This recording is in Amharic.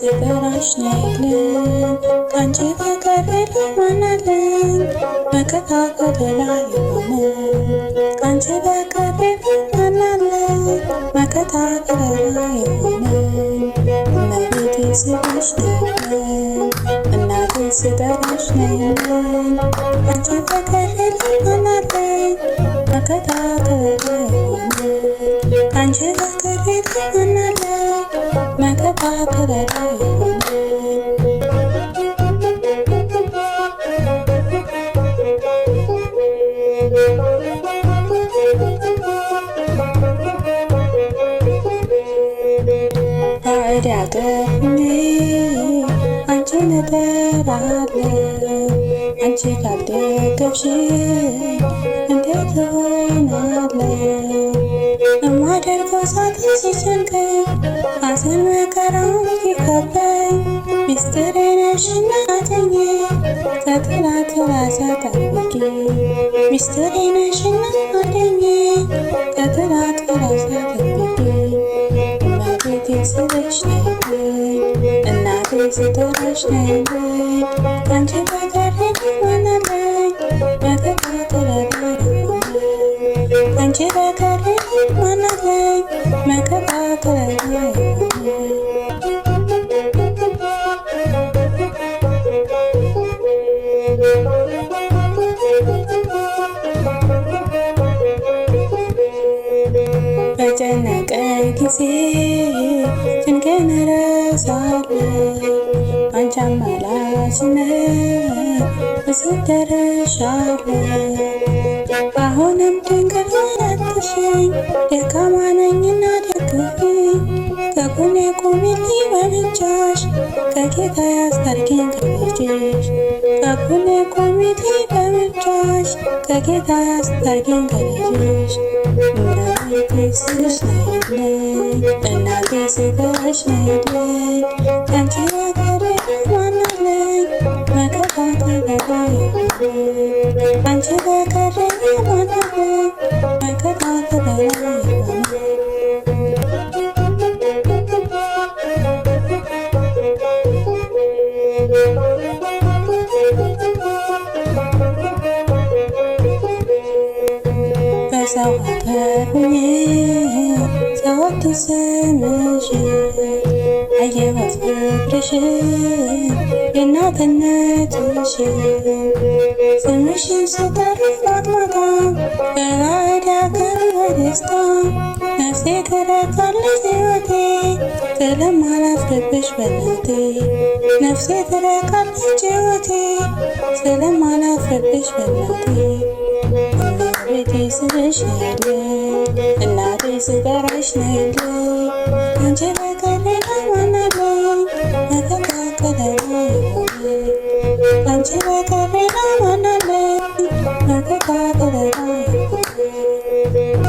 ስጠራሽ ነይልኝ ካንቺ በቀር ሌላ ማን አለኝ መከታ ከለላ የሆነኝ ካንቺ በቀር ሌላ ማን አለኝ መከታ ከለላ የሆነኝ እመቤቴ ስልሽ ነይልኝ እናቴ ስጠራሽ ነይልኝ ካንቺ በቀር ሌላ ማን አለኝ መከታ ከለላ የሆነኝ ካንቺ በቀር ሌላ ማን አለኝ መከታ ከለላ የሆነኝ ባዕድ አገር ሆኜ አንቺን እጠራለሁ አንቺ ካልደገፍሽኝ እንዴት እሆናለሁ እማደርገው ሳጣ ሲጨንቀኝ ሐዘን መከራው ሲከበኝ ሚስጥሬ ነሽና አድኜ ከጠላት ራስ ጠብቂ ሚስጥሬ ነሽና አድኜ ከጠላት ራስ ጠብቂ እመቤቴ ስልሽ ነይልኝ እናቴ ስጠራሽ ነይልኝ ካንቺ በቀር ሌላ ማን አለኝ መከታ ከለላ የሆነኝ ካንቺ በቀር ሌላ ማን አለኝ መከታ ከለላ የሆነኝ በጨነቀኝ ጊዜ ጭንቄን እረሳለሁ አንቺ አማላጅ ነሽ እስደርሻለሁ አሁንም ድንግል አትርሽኝ ደካማ ነኝና ደግፊኝ ከጎኔ ቁሚልኝ በምልጃሽ ከጌታ ያስታርቂኝ ከልጅሽ ከጎኔ ቁሚልኝ በምልጃሽ ከጌታ ያስታርቂኝ ከልጅሽ እመቤቴ ስልሽ ነይልኝ እናቴ ስጠራሽ ነይልኝ ካንቺ በቀር ሌላ ማን አለኝ መከታ ከለላ የሆነኝ ካንቺ በቀር ሌላ ማን አለኝ መከታ ከለላ የሆነኝ በሰው ሀገር ሆኜ ሰወድስ ስምሽን አየሁት ፍቅርሽን የእናትነትሽን ስምሽን ስጠራ ማታ ማታ በባዕድ አገር በደስታ ነፍሴ ትረካለች ሕይወቴ ስለማላፍርብሽ በእናቴ ነፍሴ ትረካለች ሕይወቴ ስለማላፍርብሽ በእናቴ እመቤቴ ስልሽ ነይልኝ እናቴ ስጠራሽ ነይልኝ ካንቺ በቀር ሌላ ማን አለኝ መከታ ከለላ የሆነኝ ካንቺ በቀር ሌላ ማን አለኝ መከታ ከለላ የሆነኝ